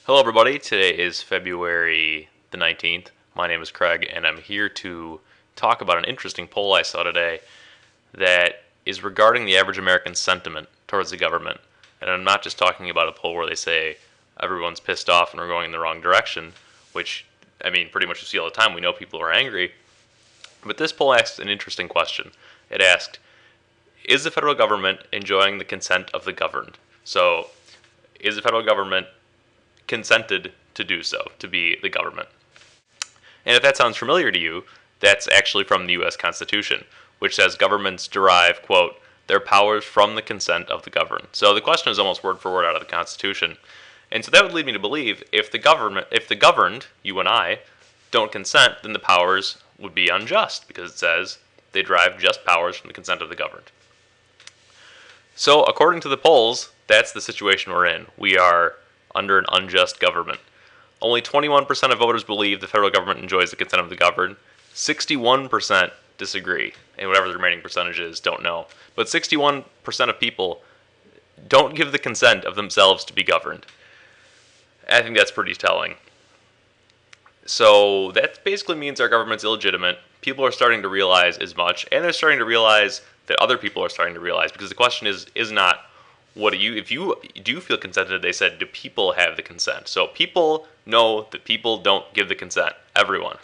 Hello, everybody. Today is February the 19th. My name is Craig, and I'm here to talk about an interesting poll I saw today that is regarding the average American sentiment towards the government. And I'm not just talking about a poll where they say everyone's pissed off and we're going in the wrong direction, which, I mean, pretty much you see all the time. We know people are angry. But this poll asked an interesting question. It asked, is the federal government enjoying the consent of the governed? So, is the federal government consented to do so, to be the government? And if that sounds familiar to you, that's actually from the U.S. Constitution, which says governments derive, quote, their powers from the consent of the governed. So the question is almost word for word out of the Constitution. And so that would lead me to believe if the governed, you and I, don't consent, then the powers would be unjust, because it says they derive just powers from the consent of the governed. So according to the polls, that's the situation we're in. We are under an unjust government. Only 21% of voters believe the federal government enjoys the consent of the governed. 61% disagree, and whatever the remaining percentage is, don't know. But 61% of people don't give the consent of themselves to be governed. I think that's pretty telling. So that basically means our government's illegitimate. People are starting to realize as much, and they're starting to realize that other people are starting to realize, because the question is not, if you do feel consented, they said, do people have the consent? So people know that people don't give the consent. Everyone.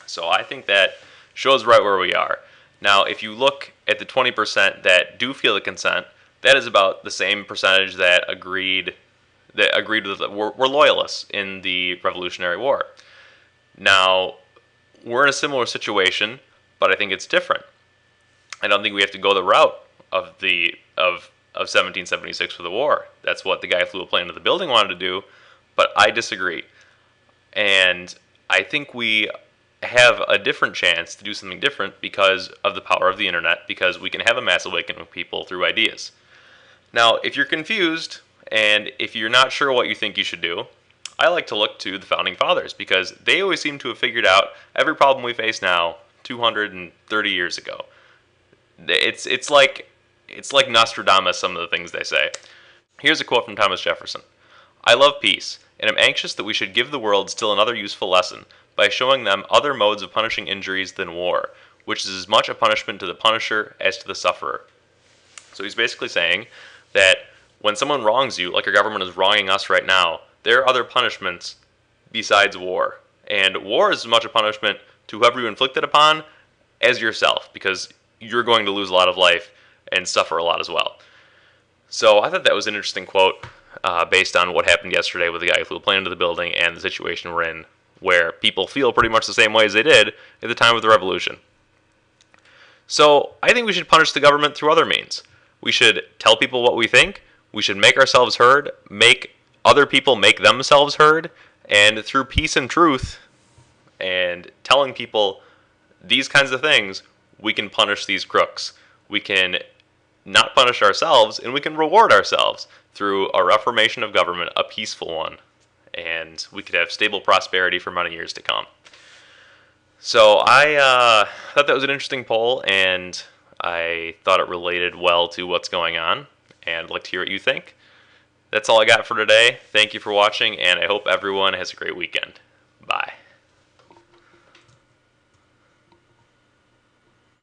So I think that shows right where we are. Now, if you look at the 20% that do feel the consent, that is about the same percentage that agreed with were loyalists in the Revolutionary War. Now, we're in a similar situation, but I think it's different. I don't think we have to go the route of 1776 for the war. That's what the guy who flew a plane into the building wanted to do, but I disagree. And I think we have a different chance to do something different because of the power of the internet, because we can have a mass awakening of people through ideas. Now, if you're confused and if you're not sure what you think you should do, I like to look to the Founding Fathers, because they always seem to have figured out every problem we face now 230 years ago. It's like Nostradamus, some of the things they say. Here's a quote from Thomas Jefferson. I love peace, and am anxious that we should give the world still another useful lesson by showing them other modes of punishing injuries than war, which is as much a punishment to the punisher as to the sufferer. So he's basically saying that when someone wrongs you, like our government is wronging us right now, there are other punishments besides war. And war is as much a punishment to whoever you inflict it upon as yourself, because you're going to lose a lot of life and suffer a lot as well. So I thought that was an interesting quote based on what happened yesterday with the guy who flew a plane into the building and the situation we're in, where people feel pretty much the same way as they did at the time of the revolution. So I think we should punish the government through other means. We should tell people what we think. We should make ourselves heard, make other people make themselves heard, and through peace and truth and telling people these kinds of things, we can punish these crooks. We can not punish ourselves, and we can reward ourselves through a reformation of government, a peaceful one, and we could have stable prosperity for many years to come. So I thought that was an interesting poll, and I thought it related well to what's going on, and I'd like to hear what you think. That's all I got for today. Thank you for watching, and I hope everyone has a great weekend. Bye.